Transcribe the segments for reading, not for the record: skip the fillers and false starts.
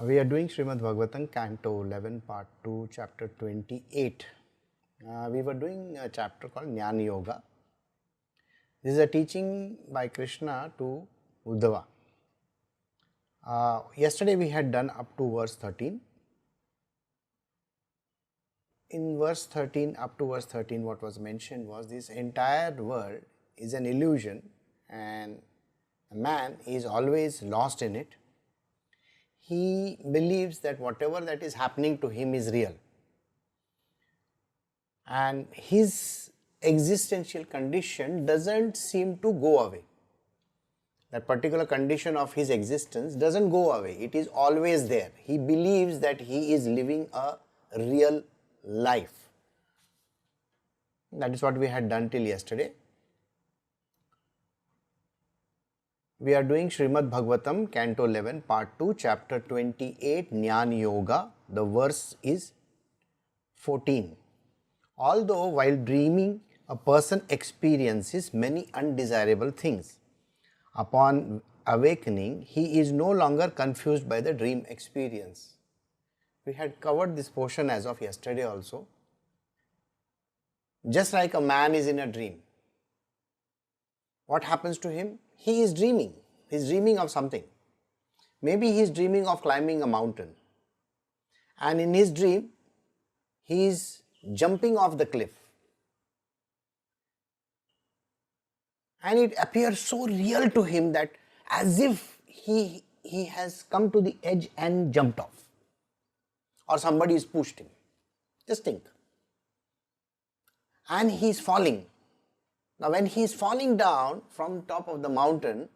We are doing Srimad Bhagavatam, Canto 11, Part 2, Chapter 28. We were doing a chapter called Jnana Yoga. This is a teaching by Krishna to Uddhava. Yesterday we had done up to verse 13. In verse 13, up to verse 13, what was mentioned was this entire world is an illusion and a man is always lost in it. He believes that whatever that is happening to him is real, and his existential condition doesn't seem to go away. That particular condition of his existence doesn't go away, it is always there. He believes that he is living a real life. That is what we had done till yesterday. We are doing Srimad Bhagavatam, Canto 11, Part 2, Chapter 28, Jnana Yoga. The verse is 14. Although while dreaming, a person experiences many undesirable things. Upon awakening, he is no longer confused by the dream experience. We had covered this portion as of yesterday also. Just like a man is in a dream, what happens to him? He is dreaming. He is dreaming of something. Maybe he is dreaming of climbing a mountain, and in his dream he is jumping off the cliff, and it appears so real to him that as if he has come to the edge and jumped off, or somebody has pushed him. Just think. And he is falling. Now when he is falling down from top of the mountain,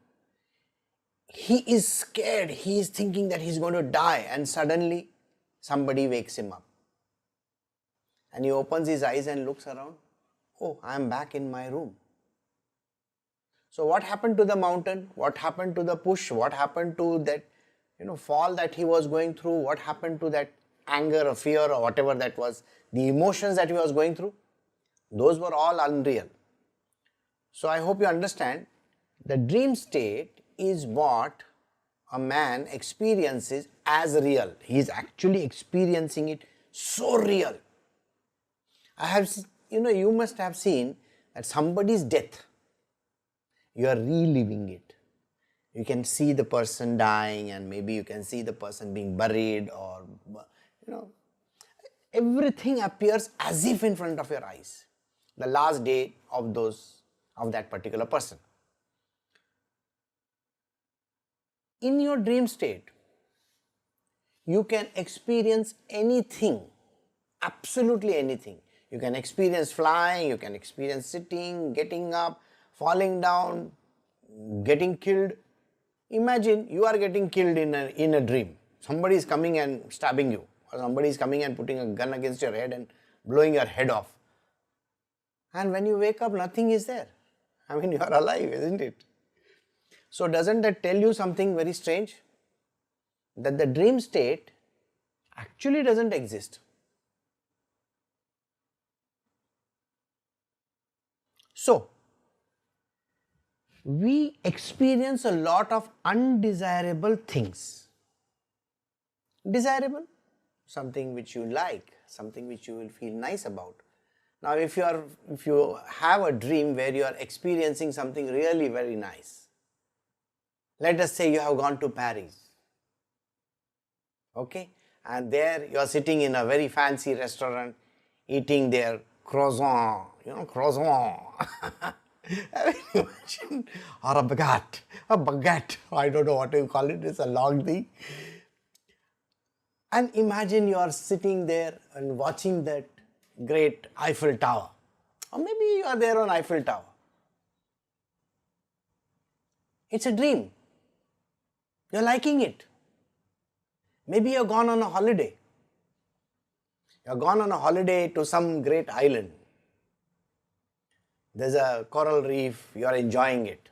he is scared, he is thinking that he is going to die, and suddenly somebody wakes him up. And he opens his eyes and looks around. Oh, I am back in my room. So what happened to the mountain? What happened to the push? What happened to that fall that he was going through? What happened to that anger or fear or whatever that was, the emotions that he was going through? Those were all unreal. So I hope you understand, the dream state is what a man experiences as real. He is actually experiencing it so real. You must have seen that somebody's death, you are reliving it. You can see the person dying, and maybe you can see the person being buried, or everything appears as if in front of your eyes. The last day of that particular person. In your dream state, you can experience anything, absolutely anything. You can experience flying, you can experience sitting, getting up, falling down, getting killed. Imagine you are getting killed in a dream. Somebody is coming and stabbing you, or somebody is coming and putting a gun against your head and blowing your head off. And when you wake up, nothing is there. You are alive, isn't it? So doesn't that tell you something very strange? That the dream state actually doesn't exist. So, we experience a lot of undesirable things. Desirable? Something which you like, something which you will feel nice about. Now if you have a dream where you are experiencing something really very nice, let us say you have gone to Paris, okay, and there you are sitting in a very fancy restaurant eating their croissant, croissant, imagine, or a baguette, I don't know what you call it, it's a long thing. And imagine you are sitting there and watching that great Eiffel Tower, or maybe you are there on Eiffel Tower. It's a dream. You're liking it. Maybe you're gone on a holiday. You're gone on a holiday to some great island. There's a coral reef, you are enjoying it.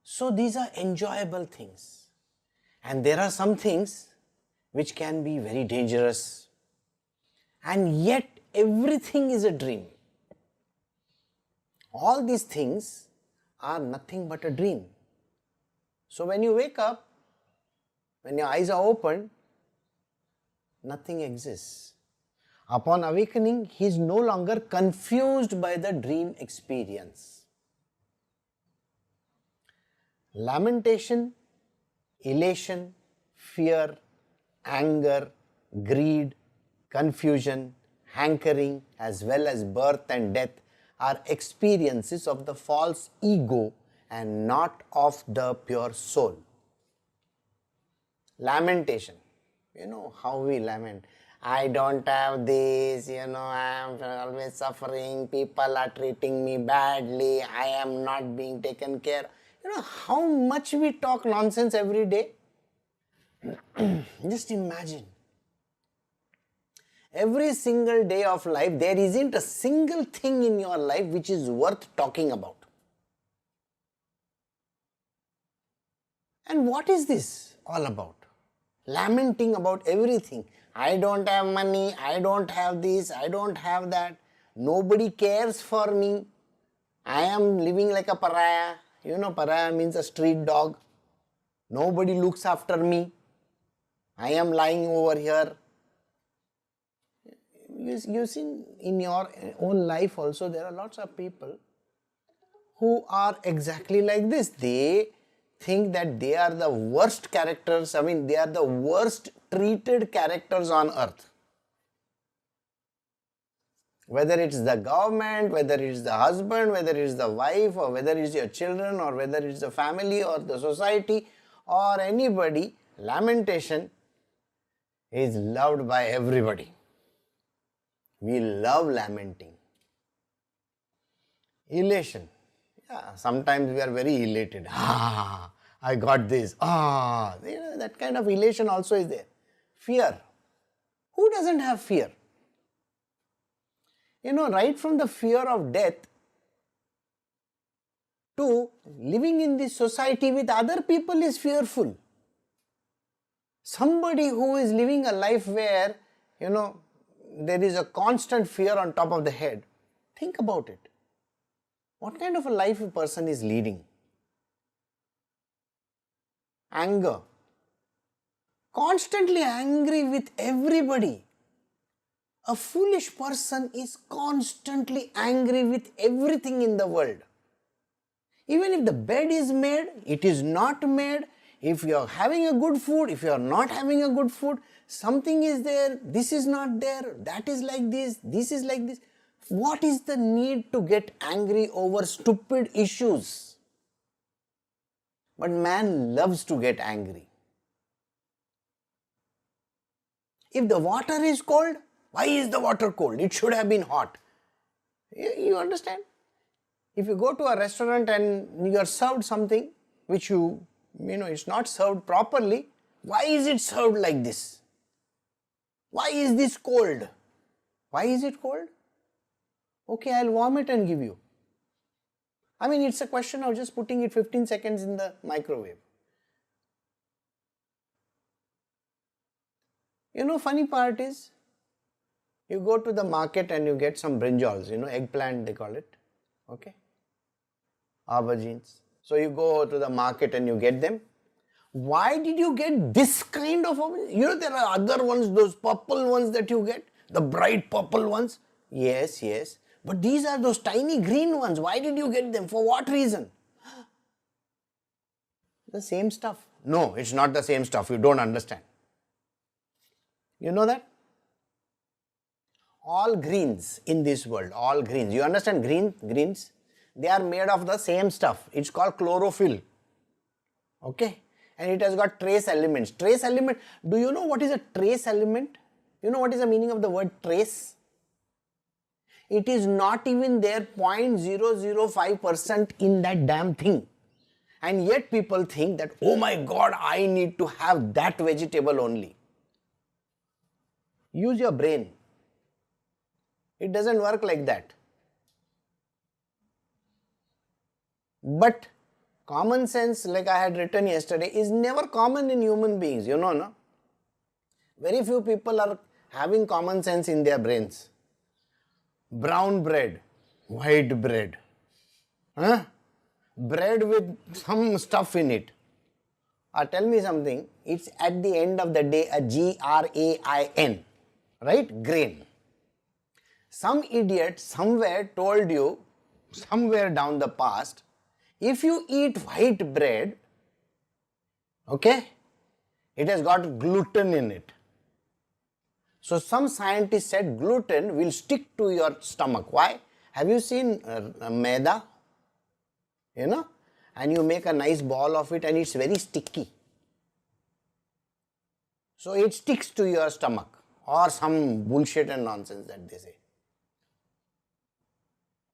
So these are enjoyable things. And there are some things which can be very dangerous. And yet everything is a dream. All these things are nothing but a dream. So when you wake up, When your eyes are opened, nothing exists. Upon awakening, he is no longer confused by the dream experience. Lamentation, elation, fear, anger, greed, confusion, hankering, as well as birth and death are experiences of the false ego and not of the pure soul. Lamentation. You know how we lament. I don't have this, I am always suffering, people are treating me badly, I am not being taken care. How much we talk nonsense every day? Just imagine. Every single day of life, there isn't a single thing in your life which is worth talking about. And what is this all about? Lamenting about everything. I don't have money, I don't have this, I don't have that. Nobody cares for me. I am living like a pariah. Pariah means a street dog. Nobody looks after me. I am lying over here. You see, in your own life also, there are lots of people who are exactly like this. They think that they are the worst characters, they are the worst treated characters on earth. Whether it's the government, whether it's the husband, whether it's the wife, or whether it's your children, or whether it's the family or the society or anybody, lamentation is loved by everybody. We love lamenting. Elation. Yeah, sometimes we are very elated. I got this. That kind of elation also is there. Fear. Who doesn't have fear? Right from the fear of death to living in this society with other people is fearful. Somebody who is living a life where, there is a constant fear on top of the head. Think about it. What kind of a life a person is leading? Anger. Constantly angry with everybody. A foolish person is constantly angry with everything in the world. Even if the bed is made, it is not made. If you are having a good food, if you are not having a good food, something is there, this is not there, that is like this is like this. What is the need to get angry over stupid issues? But man loves to get angry. If the water is cold, why is the water cold? It should have been hot. You understand? If you go to a restaurant and you are served something which it's not served properly, why is it served like this? Why is this cold? Why is it cold? Okay, I'll warm it and give you. It's a question of just putting it 15 seconds in the microwave. Funny part is, you go to the market and you get some brinjals, eggplant they call it, okay, aubergines. So you go to the market and you get them. Why did you get this kind of, there are other ones, those purple ones that you get, the bright purple ones. Yes, but these are those tiny green ones. Why did you get them? For what reason? The same stuff. No, it's not the same stuff. You don't understand. You know that? All greens in this world, all greens. You understand greens? They are made of the same stuff. It's called chlorophyll. Okay? And it has got trace elements. Trace element. Do you know what is a trace element? You know what is the meaning of the word trace? It is not even there 0.005% in that damn thing. And yet people think that, oh my God, I need to have that vegetable only. Use your brain. It doesn't work like that. But common sense, like I had written yesterday, is never common in human beings, no? Very few people are having common sense in their brains. Brown bread, white bread, bread with some stuff in it. or tell me something, it's at the end of the day a grain, right? Grain. Some idiot somewhere told you, somewhere down the past, if you eat white bread, okay, it has got gluten in it. So some scientist said gluten will stick to your stomach. Why? Have you seen maida? You know, and you make a nice ball of it and it's very sticky. So it sticks to your stomach, or some bullshit and nonsense that they say.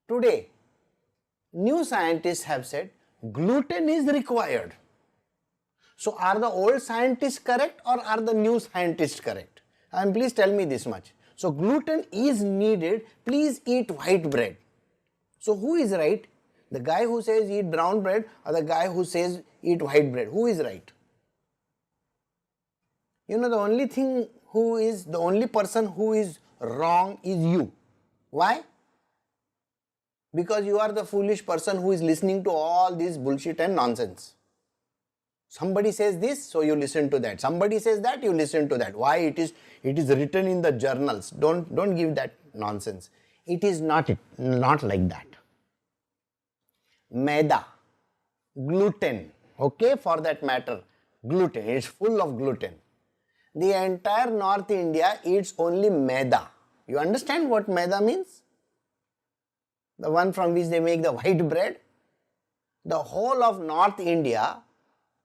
Today, new scientists have said gluten is required. So are the old scientists correct or are the new scientists correct? And please tell me this much. So gluten is needed, please eat white bread. So who is right? The guy who says eat brown bread or the guy who says eat white bread? Who is right? You know, the only person who is wrong is you. Why? Because you are the foolish person who is listening to all this bullshit and nonsense. Somebody says this, so you listen to that. Somebody says that, you listen to that. Why? It is written in the journals. Don't give that nonsense. It is not like that. Maida, gluten, okay, for that matter, gluten, it's full of gluten. The entire North India eats only maida. You understand what maida means? The one from which they make the white bread. The whole of North India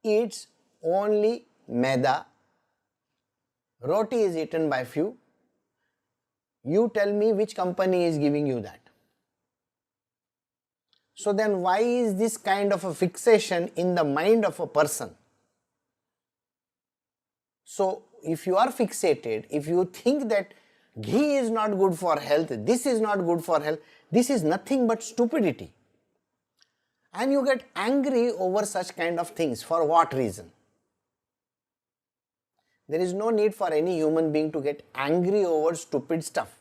eats only maida. Roti is eaten by few. You tell me which company is giving you that. So then why is this kind of a fixation in the mind of a person? So if you are fixated, if you think that ghee is not good for health, this is not good for health, this is nothing but stupidity. And you get angry over such kind of things. For what reason? There is no need for any human being to get angry over stupid stuff.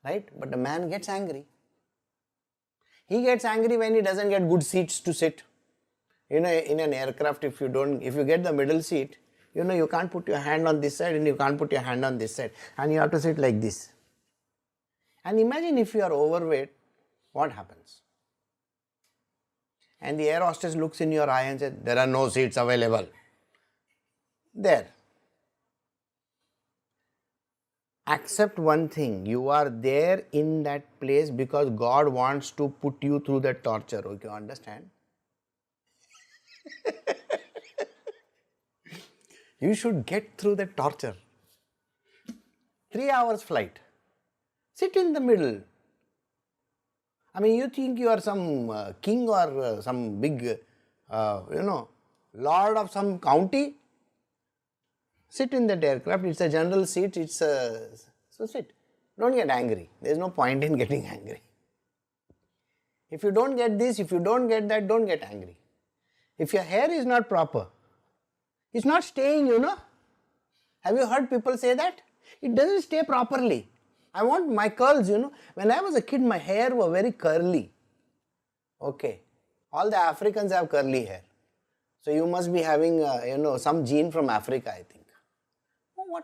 Right? But the man gets angry. He gets angry when he doesn't get good seats to sit. You know, in an aircraft, if you get the middle seat, you know, you can't put your hand on this side and you can't put your hand on this side. And you have to sit like this. And imagine if you are overweight, what happens? And the air hostess looks in your eye and says, there are no seats available. There. Accept one thing, you are there in that place because God wants to put you through that torture. Okay, you understand? You should get through that torture. 3 hours flight. Sit in the middle. I mean, you think you are some king or some big, lord of some county? Sit in that aircraft, it's a general seat, so sit. Don't get angry. There is no point in getting angry. If you don't get this, if you don't get that, don't get angry. If your hair is not proper, it's not staying, you know. Have you heard people say that? It doesn't stay properly. I want my curls, you know. When I was a kid, my hair was very curly. Okay. All the Africans have curly hair. So you must be having, some gene from Africa, I think.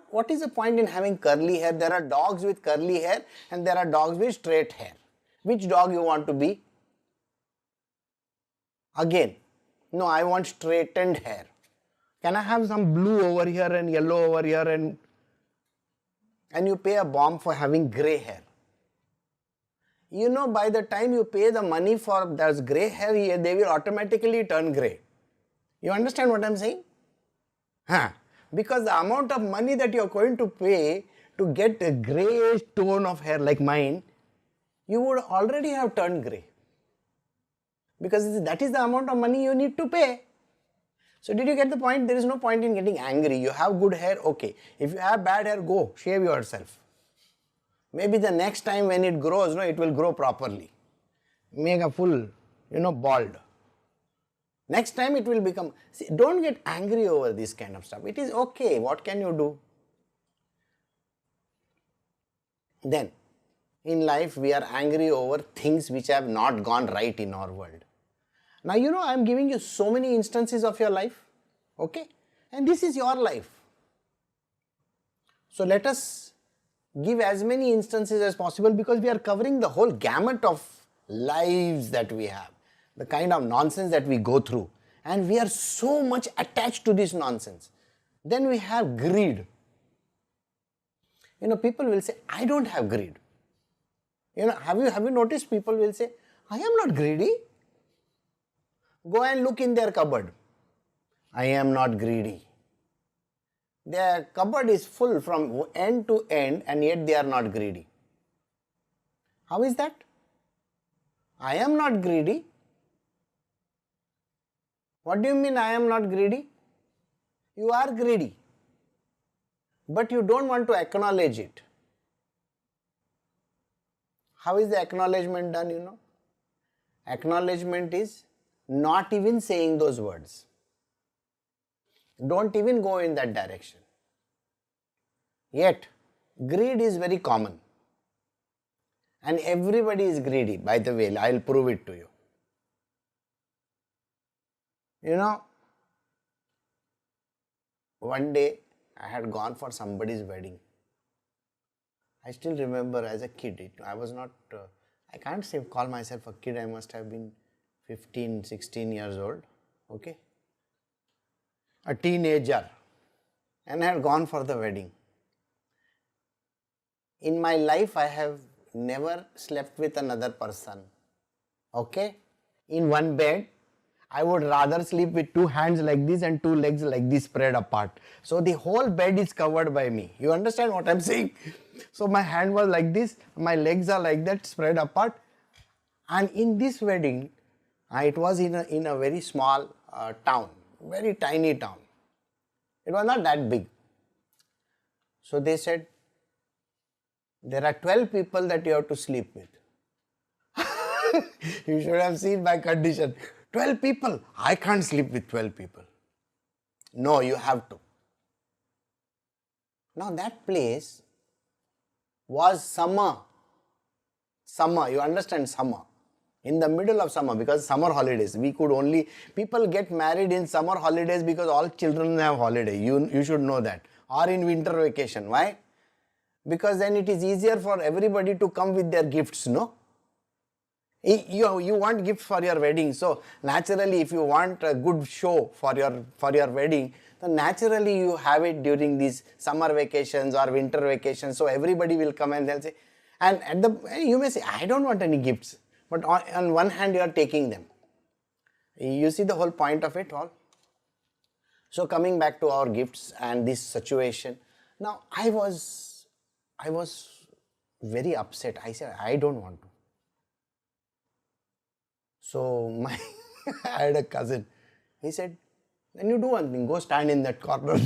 What is the point in having curly hair? There are dogs with curly hair and there are dogs with straight hair. Which dog you want to be? Again, no, I want straightened hair. Can I have some blue over here and yellow over here and you pay a bomb for having grey hair? You know, by the time you pay the money for there's grey hair here, they will automatically turn grey. You understand what I am saying? Because the amount of money that you are going to pay to get a greyish tone of hair like mine, you would already have turned grey. Because that is the amount of money you need to pay. So did you get the point? There is no point in getting angry. You have good hair, okay. If you have bad hair, go, shave yourself. Maybe the next time when it grows, it will grow properly. Make a full, bald. Next time it will become, see, don't get angry over this kind of stuff. It is okay, what can you do? Then, in life we are angry over things which have not gone right in our world. Now I am giving you so many instances of your life, okay, and this is your life. So let us give as many instances as possible, because we are covering the whole gamut of lives that we have, the kind of nonsense that we go through, and we are so much attached to this nonsense. Then we have greed. People will say, I don't have greed. Have you noticed people will say, I am not greedy? Go and look in their cupboard. I am not greedy. Their cupboard is full from end to end, and yet they are not greedy. How is that? I am not greedy. What do you mean I am not greedy? You are greedy, but you don't want to acknowledge it. How is the acknowledgement done? Acknowledgement is not even saying those words. Don't even go in that direction. Yet, greed is very common. And everybody is greedy, by the way. I will prove it to you. One day I had gone for somebody's wedding. I still remember as a kid, I was not, I can't say call myself a kid, I must have been 15, 16 years old, okay, a teenager, and I had gone for the wedding. In my life, I have never slept with another person, okay, in one bed. I would rather sleep with two hands like this and two legs like this spread apart. So the whole bed is covered by me. You understand what I am saying? So my hand was like this, my legs are like that spread apart. And in this wedding, it was in a very small town, very tiny town. It was not that big. So they said, there are 12 people that you have to sleep with. You should have seen my condition. 12 people. I can't sleep with 12 people. No, you have to. Now that place was summer. Summer, you understand summer. In the middle of summer, because summer holidays, people get married in summer holidays because all children have holiday. You should know that. Or in winter vacation. Why? Because then it is easier for everybody to come with their gifts, no? You want gifts for your wedding, so naturally if you want a good show for your wedding, then naturally you have it during these summer vacations or winter vacations, so everybody will come and they'll say, and you may say, I don't want any gifts, but on one hand you are taking them. You see the whole point of it all. So coming back to our gifts and this situation, now I was very upset. I said, I don't want to. So I had a cousin. He said, then you do one thing, go stand in that corner.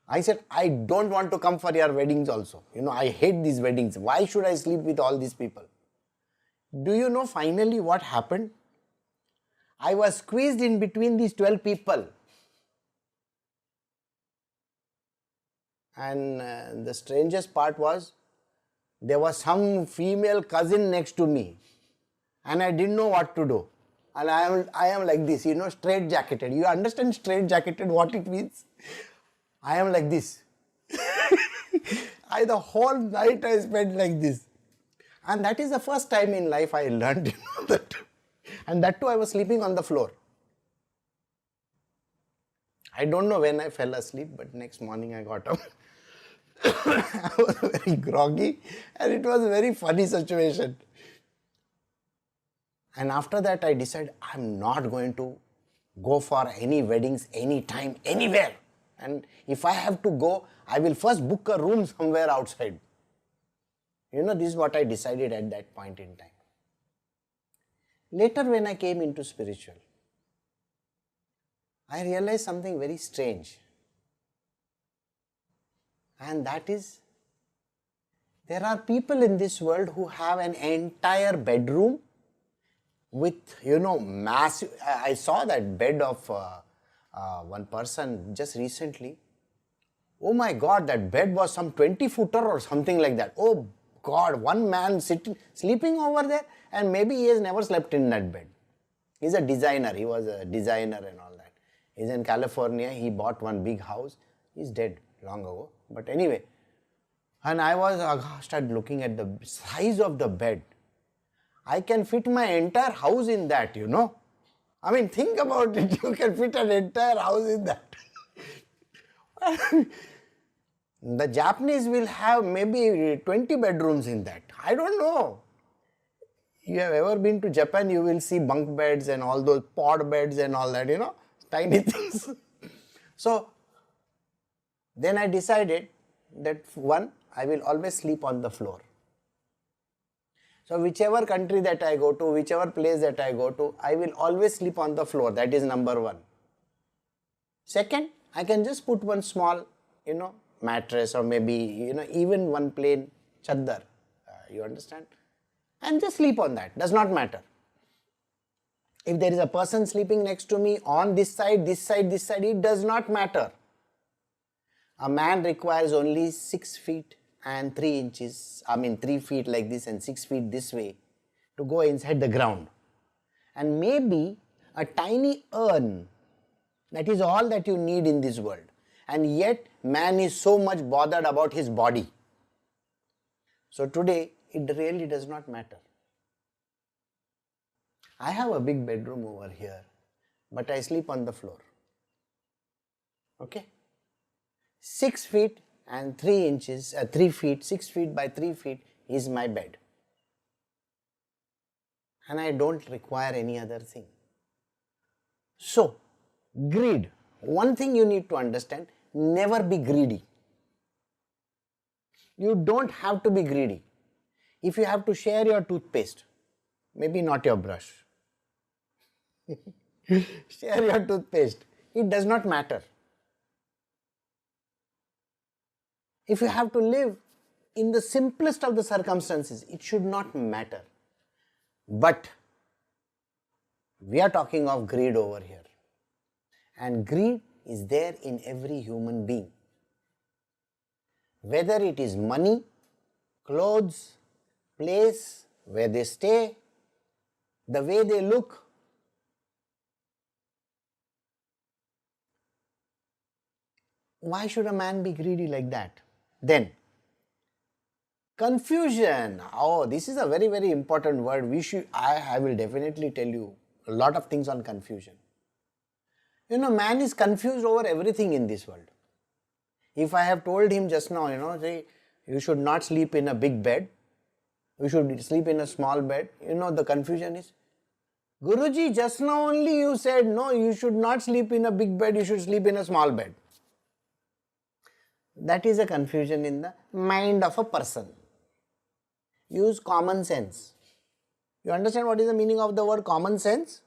I said, I don't want to come for your weddings also. I hate these weddings. Why should I sleep with all these people? Do you know finally what happened? I was squeezed in between these 12 people. And the strangest part was, there was some female cousin next to me and I didn't know what to do. And I am like this, straight jacketed. You understand straight jacketed what it means? I am like this. The whole night I spent like this. And that is the first time in life I learned that. And that too I was sleeping on the floor. I don't know when I fell asleep, but next morning I got up. I was very groggy and it was a very funny situation. And after that I decided I'm not going to go for any weddings anytime, anywhere. And if I have to go, I will first book a room somewhere outside. This is what I decided at that point in time. Later when I came into spiritual, I realized something very strange. And that is, there are people in this world who have an entire bedroom with, massive, I saw that bed of one person just recently. Oh my God, that bed was some 20-footer or something like that. Oh, God, one man sleeping over there, and maybe he has never slept in that bed. He's a designer, he was a designer and all that. He's in California, he bought one big house. He's dead long ago, but anyway. And I started looking at the size of the bed. I can fit my entire house in that, you know. I mean, think about it, you can fit an entire house in that. The Japanese will have maybe 20 bedrooms in that. I don't know. You have ever been to Japan, you will see bunk beds and all those pod beds and all that, you know, tiny things. So, then I decided that one, I will always sleep on the floor. So, whichever country that I go to, whichever place that I go to, I will always sleep on the floor. That is number one. Second, I can just put one small, you know, mattress or maybe, you know, even one plain chaddar, you understand, and just sleep on that, does not matter. If there is a person sleeping next to me on this side, this side, this side, it does not matter. A man requires only 6 feet and 3 inches, 3 feet like this and 6 feet this way to go inside the ground. And maybe a tiny urn, that is all that you need in this world. And yet, man is so much bothered about his body. So today, it really does not matter. I have a big bedroom over here, but I sleep on the floor. Okay? 6 feet and 3 inches, 3 feet, 6 feet by 3 feet is my bed. And I don't require any other thing. So, greed. One thing you need to understand, never be greedy. You don't have to be greedy. If you have to share your toothpaste, maybe not your brush, share your toothpaste, it does not matter. If you have to live in the simplest of the circumstances, it should not matter. But we are talking of greed over here. And greed is there in every human being. Whether it is money, clothes, place, where they stay, the way they look. Why should a man be greedy like that? Then, confusion. Oh, this is a very, very important word. I will definitely tell you a lot of things on confusion. You know, man is confused over everything in this world. If I have told him just now, say, you should not sleep in a big bed, you should sleep in a small bed, the confusion is, Guruji, just now only you said, no, you should not sleep in a big bed, you should sleep in a small bed. That is a confusion in the mind of a person. Use common sense. You understand what is the meaning of the word common sense?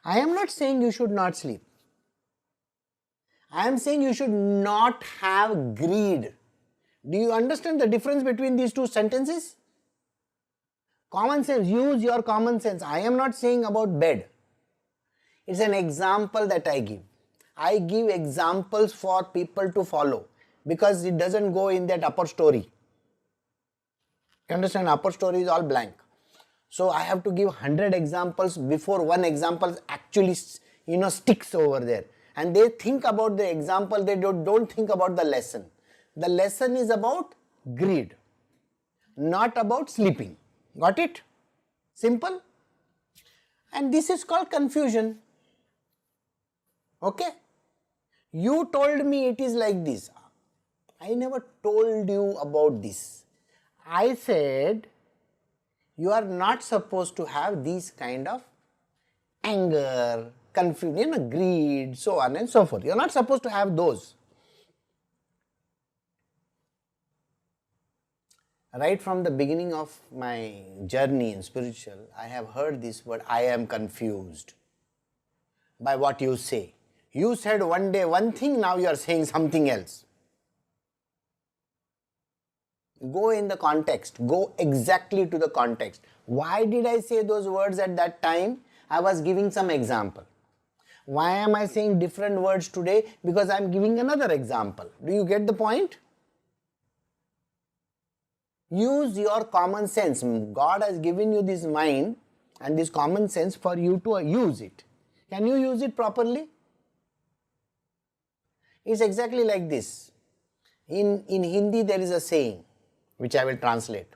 I am not saying you should not sleep. I am saying you should not have greed. Do you understand the difference between these two sentences? Common sense, use your common sense. I am not saying about bed. It's an example that I give. I give examples for people to follow because it doesn't go in that upper story. You understand, upper story is all blank. So I have to give 100 examples before one example actually sticks over there. And they think about the example, they don't think about the lesson. The lesson is about greed, not about sleeping. Got it? Simple? And this is called confusion. Okay? You told me it is like this. I never told you about this. I said you are not supposed to have these kind of anger, confusion, greed, so on and so forth. You are not supposed to have those. Right from the beginning of my journey in spiritual, I have heard this word, I am confused by what you say. You said one day one thing, now you are saying something else. Go in the context, go exactly to the context. Why did I say those words at that time? I was giving some example. Why am I saying different words today? Because I am giving another example. Do you get the point? use your common sense. God has given you this mind and this common sense for you to use it. Can you use it properly? It's exactly like this. In Hindi there is a saying which I will translate.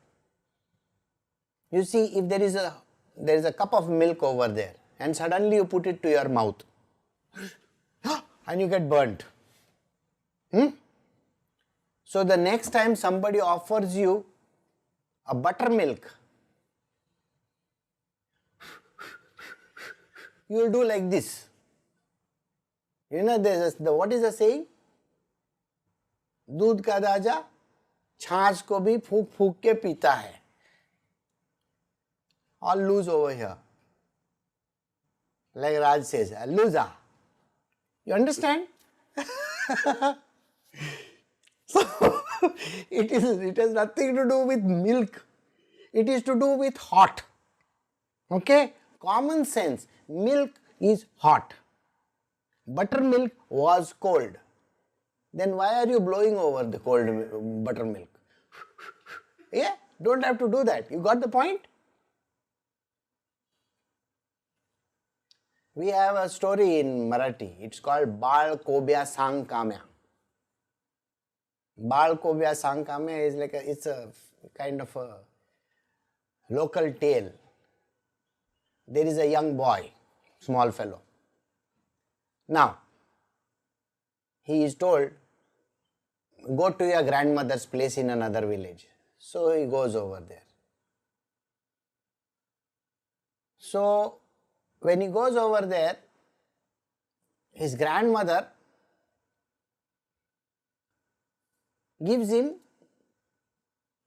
You see, if there is a cup of milk over there and suddenly you put it to your mouth and you get burnt. So the next time somebody offers you a buttermilk, you will do like this. You know, what is the saying? दूध का राजा छाछ को भी फूक फूक के पीता है. All loose over here. Like Raj says, loser. You understand? So, it has nothing to do with milk. It is to do with hot. Okay? Common sense. Milk is hot. Buttermilk was cold. Then why are you blowing over the cold buttermilk? Yeah? Don't have to do that. You got the point? We have a story in Marathi. It's called Bal Kobya Sangkamya. Bal Kobya Sangkamya is like it's a kind of a local tale. There is a young boy, small fellow. Now, he is told, go to your grandmother's place in another village. So he goes over there. So when he goes over there, his grandmother gives him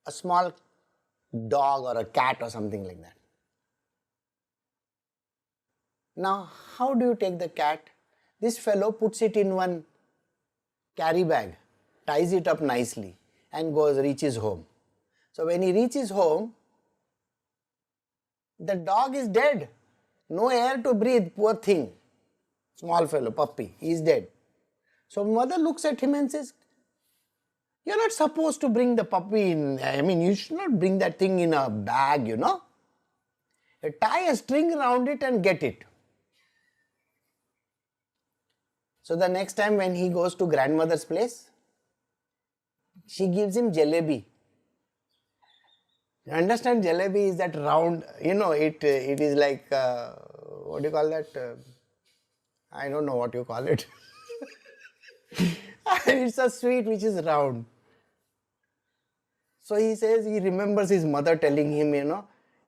a small dog or a cat or something like that. Now, how do you take the cat? This fellow puts it in one carry bag, ties it up nicely and reaches home. So when he reaches home, the dog is dead. No air to breathe, poor thing. Small fellow, puppy, he is dead. So mother looks at him and says, you're not supposed to bring the puppy in, you should not bring that thing in a bag, you know. You tie a string around it and get it. So the next time when he goes to grandmother's place, she gives him jalebi. You understand, jalebi is that round, it is like, what do you call that? I don't know what you call it. It's a sweet which is round. So he says, he remembers his mother telling him,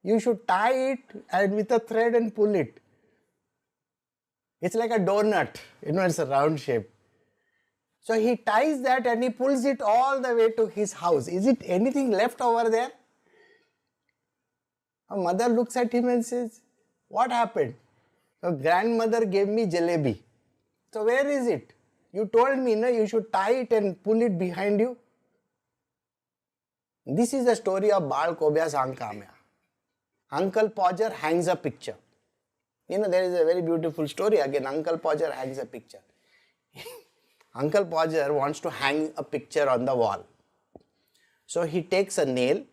you should tie it and with a thread and pull it. It's like a donut, it's a round shape. So he ties that and he pulls it all the way to his house. Is it anything left over there? A mother looks at him and says, what happened? So grandmother gave me jalebi. So where is it? You told me you should tie it and pull it behind you. This is the story of Bal Kobya Sangkamya. Uncle Podger hangs a picture. There is a very beautiful story. Again, Uncle Podger hangs a picture. Uncle Podger wants to hang a picture on the wall. So he takes a nail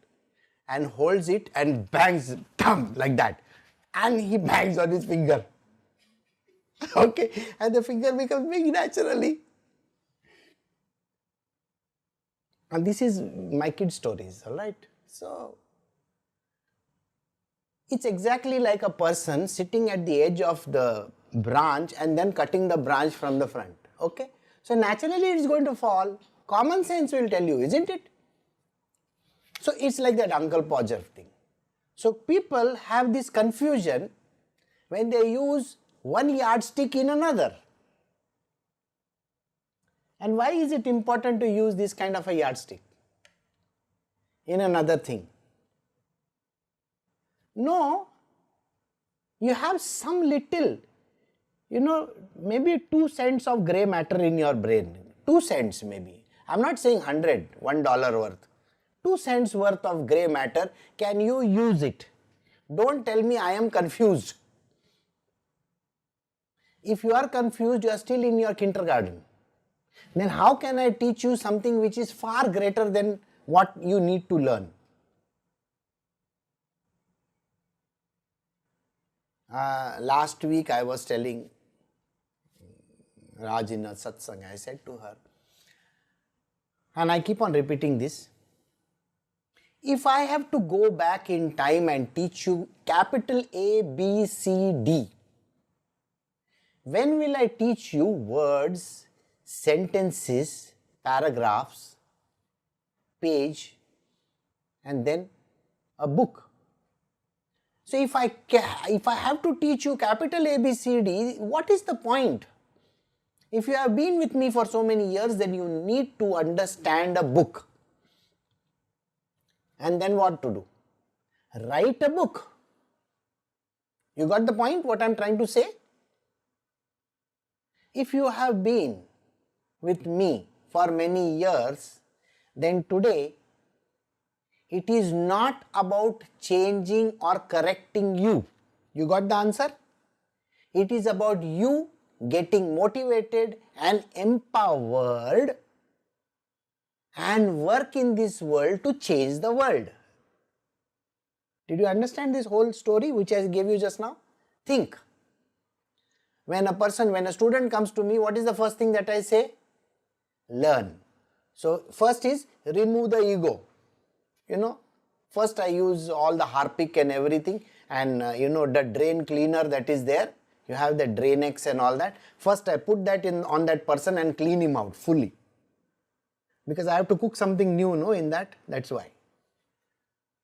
and holds it and bangs, thump, like that. And he bangs on his finger. Okay, and the finger becomes big naturally. And this is my kid stories, alright? So, it's exactly like a person sitting at the edge of the branch and then cutting the branch from the front, okay? So naturally it's going to fall. Common sense will tell you, isn't it? So it's like that Uncle Podger thing. So people have this confusion when they use one yardstick in another. And why is it important to use this kind of a yardstick in another thing? No, you have some little, maybe 2 cents of grey matter in your brain. 2 cents maybe. I'm not saying $100 worth. 2 cents worth of grey matter, can you use it? Don't tell me I am confused. If you are confused, you are still in your kindergarten. Then how can I teach you something which is far greater than what you need to learn? Last week I was telling Raj in a satsang, I said to her, and I keep on repeating this, if I have to go back in time and teach you capital A, B, C, D, when will I teach you words, sentences, paragraphs, page, and then a book? So if I have to teach you capital A, B, C, D, what is the point? If you have been with me for so many years, then you need to understand a book. And then what to do? Write a book. You got the point what I am trying to say? If you have been with me for many years, then today it is not about changing or correcting you. You got the answer? It is about you getting motivated and empowered and work in this world to change the world. Did you understand this whole story which I gave you just now? Think. When a student comes to me, what is the first thing that I say? Learn. So first is remove the ego. First I use all the Harpic and everything, and the drain cleaner that is there. You have the drain X and all that. First I put that on that person and clean him out fully. Because I have to cook something new, in that. That's why.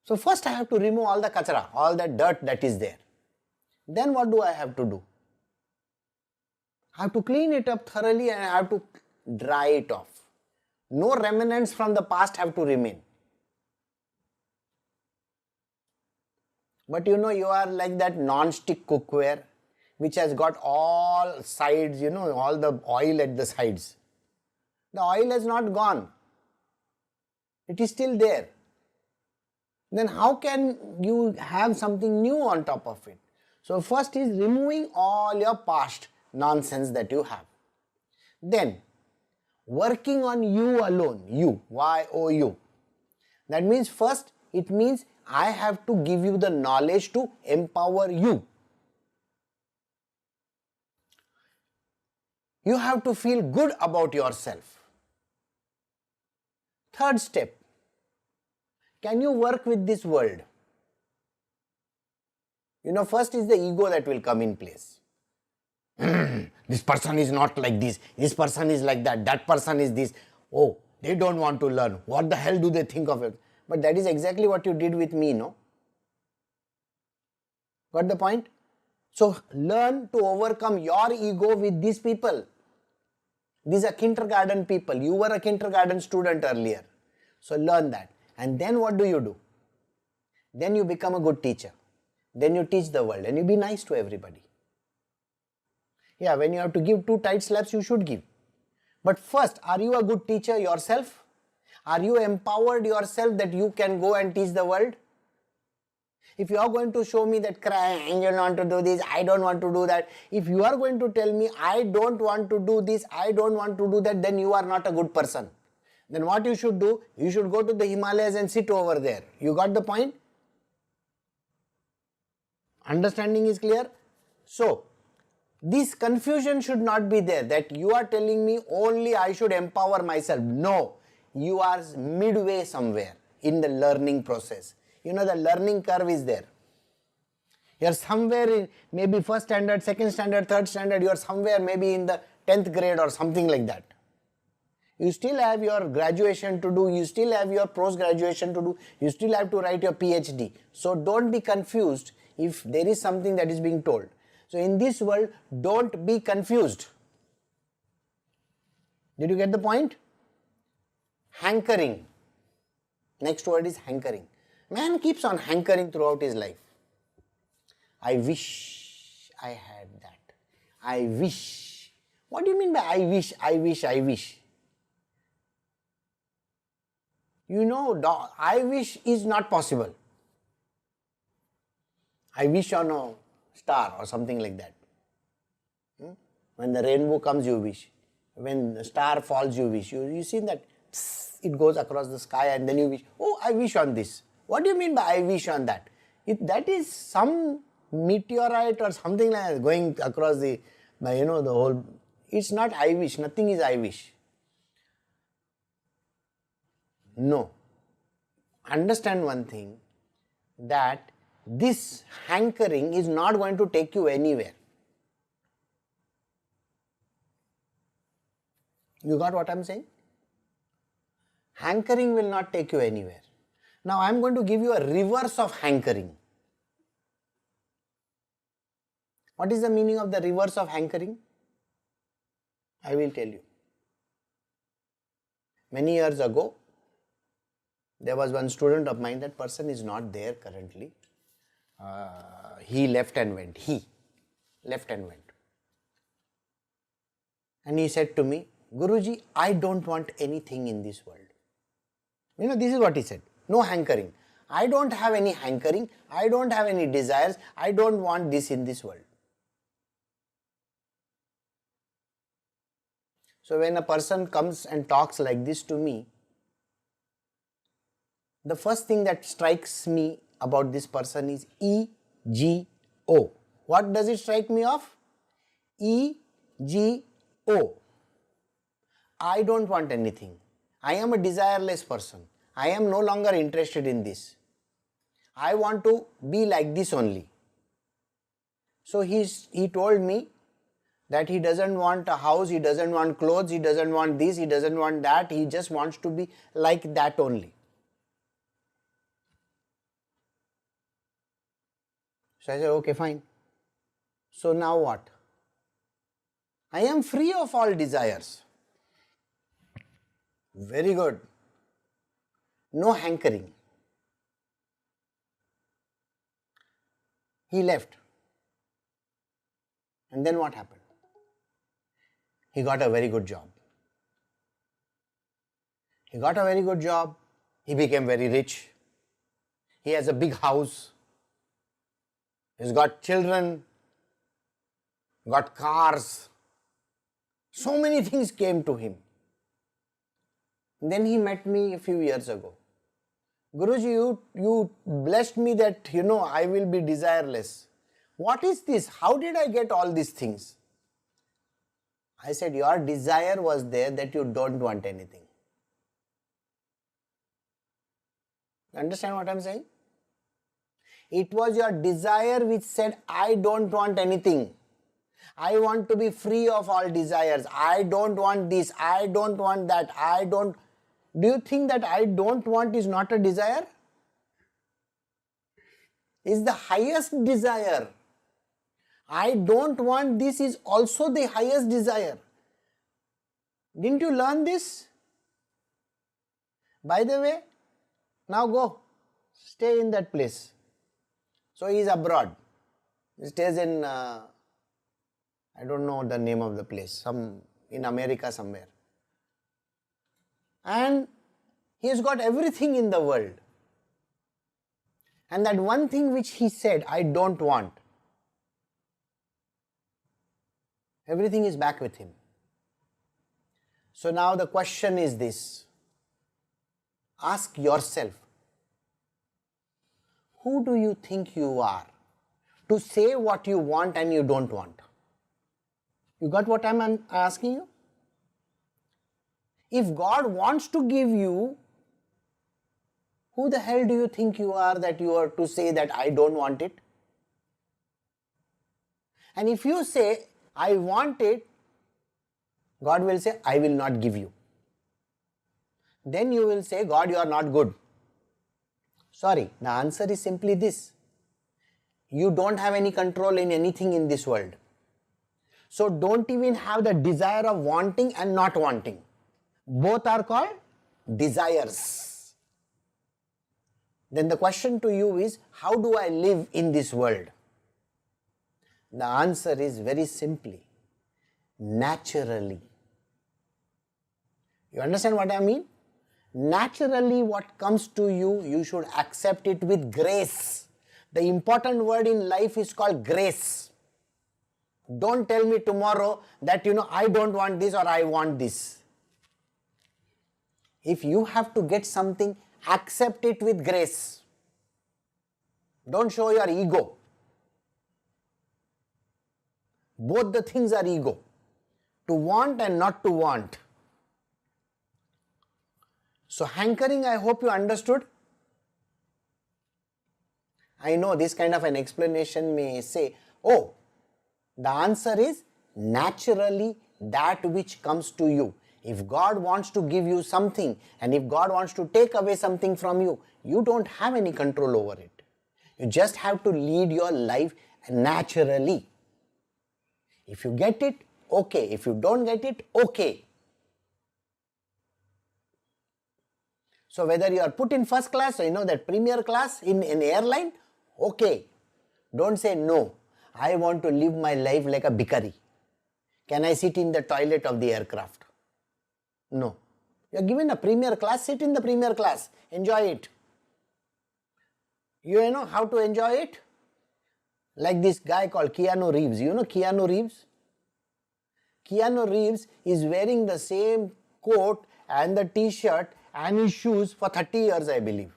So first I have to remove all the kachara, all that dirt that is there. Then what do I have to do? I have to clean it up thoroughly and I have to dry it off. No remnants from the past have to remain. But you are like that non-stick cookware which has got all sides, all the oil at the sides. The oil has not gone. It is still there. Then how can you have something new on top of it? So first is removing all your past nonsense that you have. Then working on you alone, you, Y-O-U. That means first it means I have to give you the knowledge to empower you. You have to feel good about yourself. Third step, can you work with this world? First is the ego that will come in place. This person is not like this person is like that person is this. Oh, they don't want to learn. What the hell do they think of it? But that is exactly what you did with me, no? Got the point? So learn to overcome your ego with these people. These are kindergarten people. You were a kindergarten student earlier. So learn that. And then what do? Then you become a good teacher. Then you teach the world and you be nice to everybody. Yeah, when you have to give 2 tight slaps, you should give. But first, are you a good teacher yourself? Are you empowered yourself that you can go and teach the world? If you are going to show me that I don't want to do this, I don't want to do that. If you are going to tell me I don't want to do this, I don't want to do that, then you are not a good person. Then what you should do? You should go to the Himalayas and sit over there. You got the point? Understanding is clear? So, this confusion should not be there that you are telling me only I should empower myself. No, you are midway somewhere in the learning process. The learning curve is there. You are somewhere in maybe first standard, second standard, third standard, you are somewhere maybe in the 10th grade or something like that. You still have your graduation to do, you still have your post-graduation to do, you still have to write your PhD. So don't be confused if there is something that is being told. So in this world, don't be confused. Did you get the point? Hankering. Next word is hankering. Man keeps on hankering throughout his life. I wish I had that. I wish. What do you mean by I wish, I wish, I wish? I wish is not possible. I wish on a star or something like that. When the rainbow comes, you wish. When the star falls, you wish. You see that it goes across the sky and then you wish, oh, I wish on this. What do you mean by I wish on that? That is some meteorite or something like that going across the whole. It's not I wish, nothing is I wish. No. Understand one thing, that this hankering is not going to take you anywhere. You got what I am saying? Hankering will not take you anywhere. Now I am going to give you a reverse of hankering. What is the meaning of the reverse of hankering? I will tell you. Many years ago, there was one student of mine, that person is not there currently. He left and went. And he said to me, Guruji, I don't want anything in this world. This is what he said. No hankering. I don't have any hankering. I don't have any desires. I don't want this in this world. So when a person comes and talks like this to me, the first thing that strikes me about this person is E-G-O. What does it strike me of? E-G-O. I don't want anything. I am a desireless person. I am no longer interested in this. I want to be like this only. So he told me that he doesn't want a house, he doesn't want clothes, he doesn't want this, he doesn't want that, he just wants to be like that only. So I said, okay, fine. So now what? I am free of all desires. Very good. No hankering. He left. And then what happened? He got a very good job. He became very rich. He has a big house. He's got children, got cars. So many things came to him. Then he met me a few years ago. Guruji, you blessed me that, I will be desireless. What is this? How did I get all these things? I said, your desire was there that you don't want anything. Understand what I am saying? It was your desire which said, I don't want anything. I want to be free of all desires. I don't want this. I don't want that. Do you think that I don't want is not a desire? It's the highest desire. I don't want this is also the highest desire. Didn't you learn this? By the way, now go, stay in that place. So he is abroad. He stays in, I don't know the name of the place, in America somewhere. And he has got everything in the world. And that one thing which he said, I don't want, everything is back with him. So now the question is this. Ask yourself, who do you think you are to say what you want and you don't want? You got what I'm asking you? If God wants to give you, who the hell do you think you are that you are to say that I don't want it? And if you say, I want it, God will say, I will not give you. Then you will say, God, you are not good. Sorry, the answer is simply this. You don't have any control in anything in this world. So don't even have the desire of wanting and not wanting. Both are called desires. Then the question to you is, how do I live in this world? The answer is very simply, naturally. You understand what I mean? Naturally, what comes to you, you should accept it with grace. The important word in life is called grace. Don't tell me tomorrow that, I don't want this or I want this. If you have to get something, accept it with grace. Don't show your ego. Both the things are ego. To want and not to want. So hankering, I hope you understood. I know this kind of an explanation may say, oh, the answer is naturally that which comes to you. If God wants to give you something and if God wants to take away something from you, you don't have any control over it. You just have to lead your life naturally. If you get it, okay. If you don't get it, okay. So whether you are put in first class, so that premier class in an airline, okay. Don't say no. I want to live my life like a bhikari. Can I sit in the toilet of the aircraft? No. You are given a premier class, sit in the premier class. Enjoy it. You know how to enjoy it? Like this guy called Keanu Reeves. You know Keanu Reeves? Keanu Reeves is wearing the same coat and the t-shirt and his shoes for 30 years, I believe.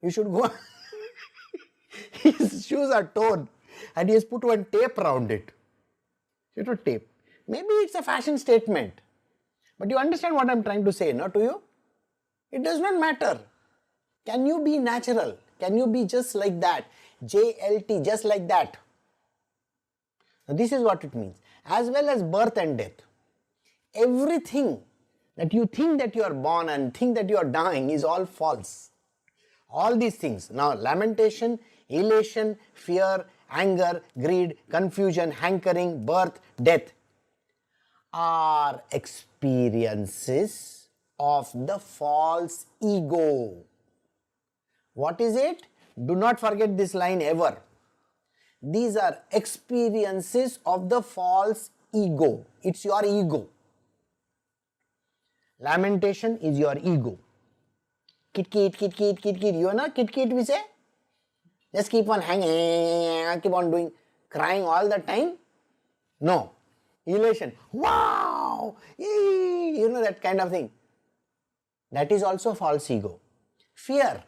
You should go. His shoes are torn and he has put one tape around it. Tape. Maybe it's a fashion statement. But you understand what I'm trying to say, not to you? It does not matter. Can you be natural? Can you be just like that? JLT, just like that. Now this is what it means. As well as birth and death. Everything that you think that you are born and think that you are dying is all false. All these things. Now lamentation, elation, fear, anger, greed, confusion, hankering, birth, death are experiences of the false ego. What is it? Do not forget this line ever. These are experiences of the false ego. It's your ego. Lamentation is your ego. Kit kit, kit kit, kit kit. You know kit kit we say? Just keep on hanging, keep on doing, crying all the time. No. Elation. Wow! You know that kind of thing. That is also false ego. Fear.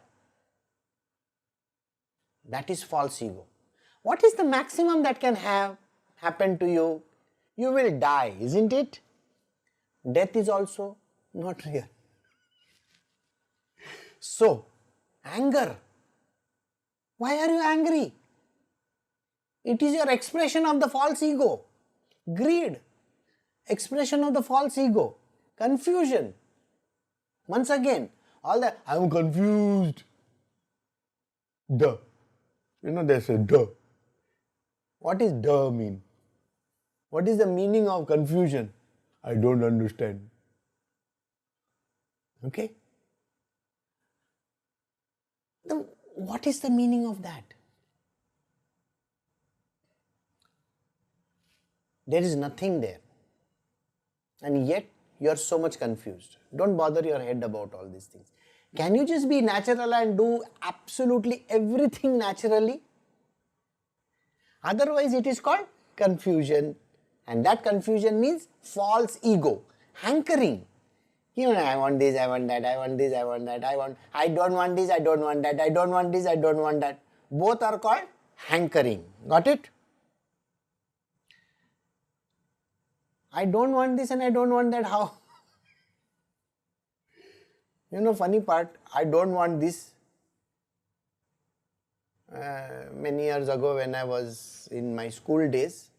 That is false ego. What is the maximum that can have happened to you? You will die, isn't it? Death is also not real. So, anger. Why are you angry? It is your expression of the false ego. Greed, expression of the false ego. Confusion. Once again, all that, I am confused. Duh. They say duh. What is duh mean? What is the meaning of confusion? I don't understand. Okay? What is the meaning of that? There is nothing there. And yet, you are so much confused. Don't bother your head about all these things. Can you just be natural and do absolutely everything naturally? Otherwise, it is called confusion. And that confusion means false ego, hankering. I want this, I want that, I want this, I want that, I don't want this, I don't want that, I don't want this, I don't want that. Both are called hankering. Got it? I don't want this and I don't want that. How? Funny part, I don't want this. Many years ago when I was in my school days,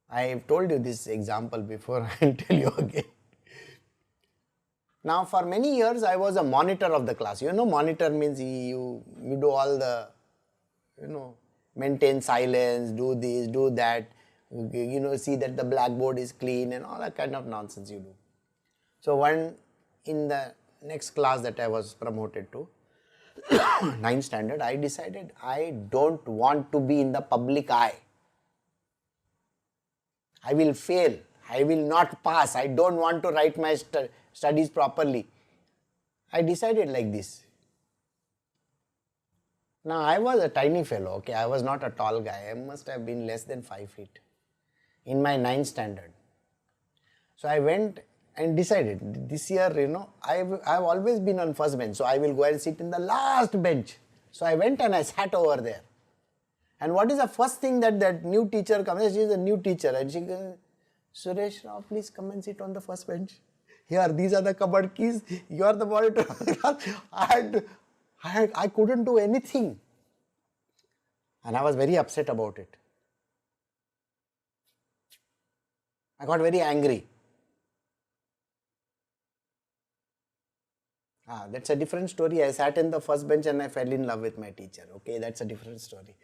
I have told you this example before, I will tell you again. Now for many years I was a monitor of the class. Monitor means you do all the, maintain silence, do this, do that, see that the blackboard is clean and all that kind of nonsense you do. So in the next class that I was promoted to, 9th standard, I decided I don't want to be in the public eye. I will fail. I will not pass. I don't want to write my studies properly. I decided like this. Now I was a tiny fellow, okay, I was not a tall guy. I must have been less than 5 feet in my 9th standard. So I went and decided this year, I've always been on first bench, so I will go and sit in the last bench. So I went and I sat over there. And what is the first thing that new teacher comes? She is a new teacher and she goes, Suresh Rao, please come and sit on the first bench. Here, these are the cupboard keys. You are the monitor. I couldn't do anything. And I was very upset about it. I got very angry. That's a different story. I sat in the first bench and I fell in love with my teacher. Okay, that's a different story.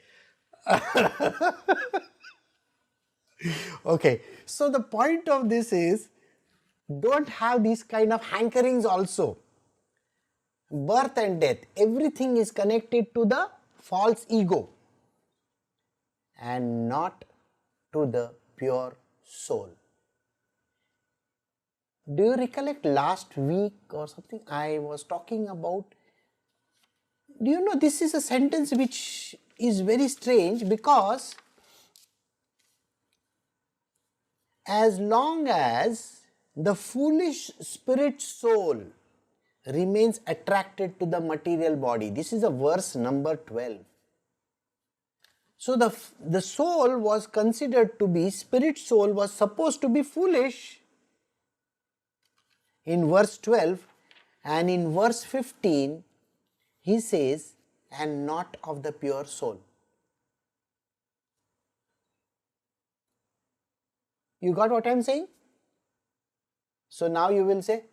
Okay, so the point of this is, don't have these kind of hankerings also. Birth and death, everything is connected to the false ego and not to the pure soul. Do you recollect last week or something I was talking about? Do you know this is a sentence which is very strange, because as long as the foolish spirit soul remains attracted to the material body, this is a verse number 12. So the soul was considered to be, spirit soul was supposed to be foolish in verse 12, and in verse 15 he says, and not of the pure soul. You got what I am saying? So now you will say,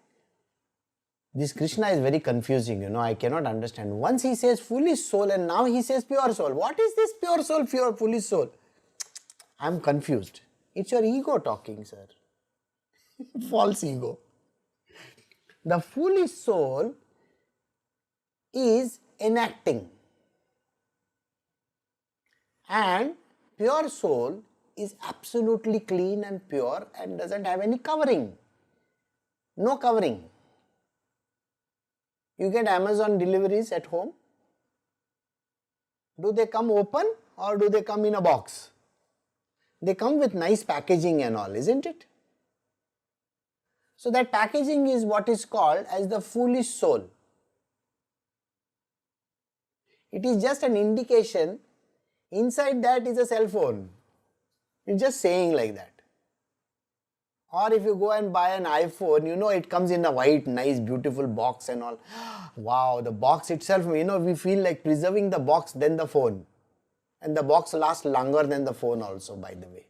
this Krishna is very confusing, I cannot understand. Once he says foolish soul and now he says pure soul. What is this pure soul, foolish soul? I am confused. It's your ego talking, sir. False ego. The foolish soul is enacting, and pure soul is absolutely clean and pure and doesn't have any covering. No covering. You get Amazon deliveries at home. Do they come open or do they come in a box? They come with nice packaging and all, isn't it? So that packaging is what is called as the foolish soul. It is just an indication. Inside that is a cell phone. It's just saying like that. Or if you go and buy an iPhone, it comes in a white, nice, beautiful box and all. Wow, the box itself, we feel like preserving the box than the phone. And the box lasts longer than the phone also, by the way.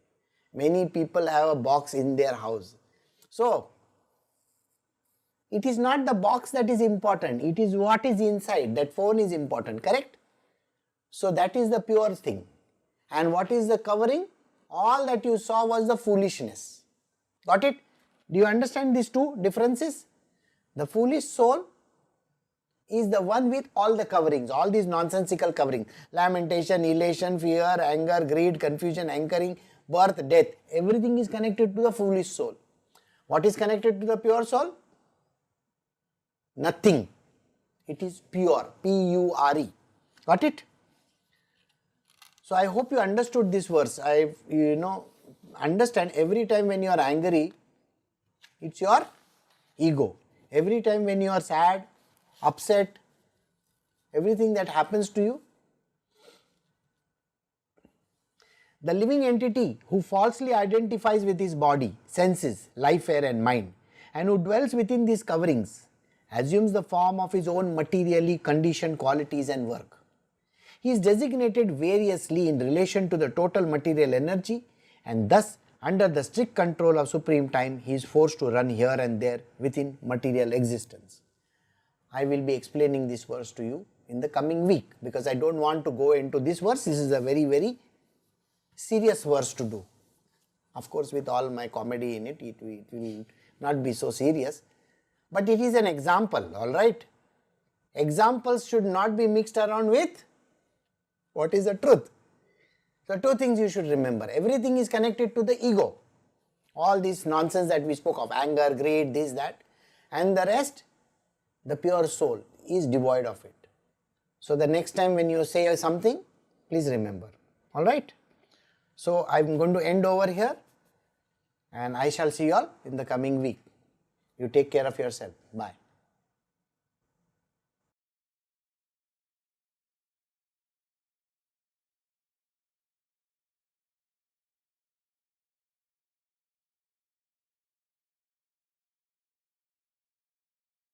Many people have a box in their house. So, it is not the box that is important. It is what is inside. That phone is important, correct? So, that is the pure thing. And what is the covering? All that you saw was the foolishness. Got it? Do you understand these two differences? The foolish soul is the one with all the coverings, all these nonsensical coverings. Lamentation, elation, fear, anger, greed, confusion, anchoring, birth, death. Everything is connected to the foolish soul. What is connected to the pure soul? Nothing. It is pure. P-U-R-E. Got it? So I hope you understood this verse. Understand, every time when you are angry, it's your ego. Every time when you are sad, upset, everything that happens to you, the living entity who falsely identifies with his body, senses, life, air and mind, and who dwells within these coverings, assumes the form of his own materially conditioned qualities and work. He is designated variously in relation to the total material energy, and thus under the strict control of supreme time, he is forced to run here and there within material existence. I will be explaining this verse to you in the coming week, because I don't want to go into this verse. This is a very, very serious verse to do. Of course, with all my comedy in it, it will not be so serious, but it is an example, alright. Examples should not be mixed around with what is the truth. So, two things you should remember. Everything is connected to the ego. All this nonsense that we spoke of, anger, greed, this, that, and the rest, the pure soul is devoid of it. So, the next time when you say something, please remember. Alright. So, I am going to end over here, and I shall see you all in the coming week. You take care of yourself. Bye.